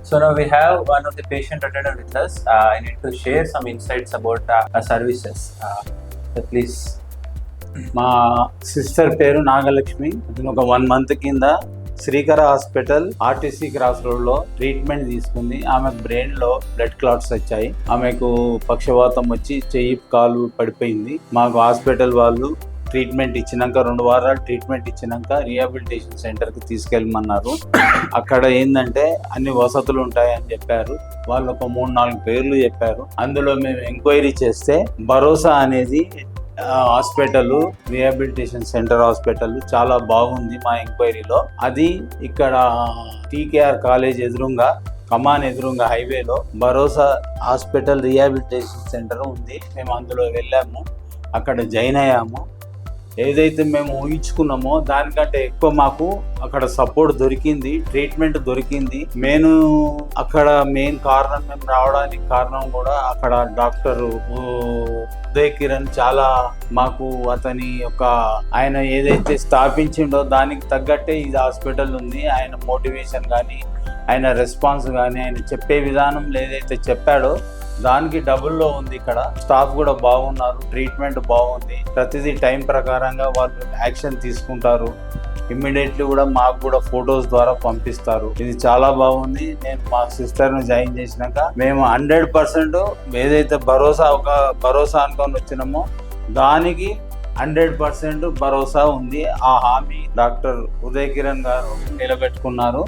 So now we have one of the patient attendant with us. I need to share some insights about our services. So please. మా sister పేరు నాగలక్ష్మి. ఒక 1 month కింద శ్రీకర hospital RTC cross road లో treatment తీసుకుంది. ఆమెకు brain లో blood clots వచ్చాయి. ఆమెకు పక్షవాతం వచ్చి చెయ్యి కాలు పడిపోయింది. మాకు హాస్పిటల్ వాళ్ళు ట్రీట్మెంట్ ఇచ్చినాక 2 వారాలు ట్రీట్మెంట్ ఇచ్చినాక రీహాబిలిటేషన్ సెంటర్కి తీసుకెళ్ళమన్నారు. అక్కడ ఏంటంటే అన్ని వసతులు ఉంటాయని చెప్పారు. వాళ్ళు ఒక 3-4 పేర్లు చెప్పారు. అందులో మేము ఎంక్వైరీ చేస్తే భరోసా అనేది హాస్పిటల్, రీహాబిలిటేషన్ సెంటర్ హాస్పిటల్ చాలా బాగుంది. మా ఎంక్వైరీలో అది ఇక్కడ టీకేఆర్ కాలేజ్ ఎదురుగా, కమాన్ ఎదురుగా హైవేలో భరోసా హాస్పిటల్ రీహాబిలిటేషన్ సెంటర్ ఉంది. మేము అందులో వెళ్ళాము, అక్కడ జాయిన్ అయ్యాము. ఏదైతే మేము ఊహించుకున్నామో దానికంటే ఎక్కువ మాకు అక్కడ సపోర్ట్ దొరికింది, ట్రీట్మెంట్ దొరికింది. మెయిన్ కారణం మేము రావడానికి కారణం కూడా అక్కడ డాక్టర్ ఉదయ్ కిరణ్ చాలా మాకు ఆయన ఏదైతే స్థాపించిండో దానికి తగ్గట్టే ఇది హాస్పిటల్ ఉంది. ఆయన మోటివేషన్ కానీ, ఆయన రెస్పాన్స్ కానీ, ఆయన చెప్పే విధానం ఏదైతే చెప్పాడో దానికి డబుల్లో ఉంది. ఇక్కడ స్టాఫ్ కూడా బాగున్నారు, ట్రీట్మెంట్ బాగుంది. ప్రతిదీ టైం ప్రకారంగా వాళ్ళు యాక్షన్ తీసుకుంటారు. ఇమ్మీడియట్లీ కూడా మాకు కూడా ఫొటోస్ ద్వారా పంపిస్తారు. ఇది చాలా బాగుంది. నేను మా సిస్టర్ని జాయిన్ చేసినాక మేము 100% ఏదైతే భరోసా అనుకొని వచ్చినామో దానికి 100% భరోసా ఉంది. ఆ హామీ డాక్టర్ ఉదయ్ కిరణ్ గారు నిలబెట్టుకున్నారు.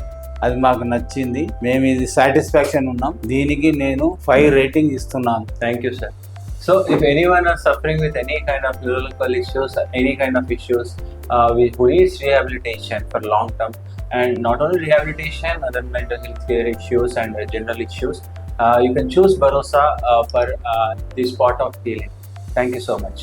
అది మాకు నచ్చింది. మేము ఇది సాటిస్ఫాక్షన్ ఉన్నాం. దీనికి నేను 5 రేటింగ్ ఇస్తున్నాను. Thank you, sir. So if anyone is suffering with any kind of neurological issues, any kind of issues, who needs rehabilitation for long term, and not only rehabilitation, other mental health care issues and general issues, you can choose Bharosa for this part of healing. Thank you so much.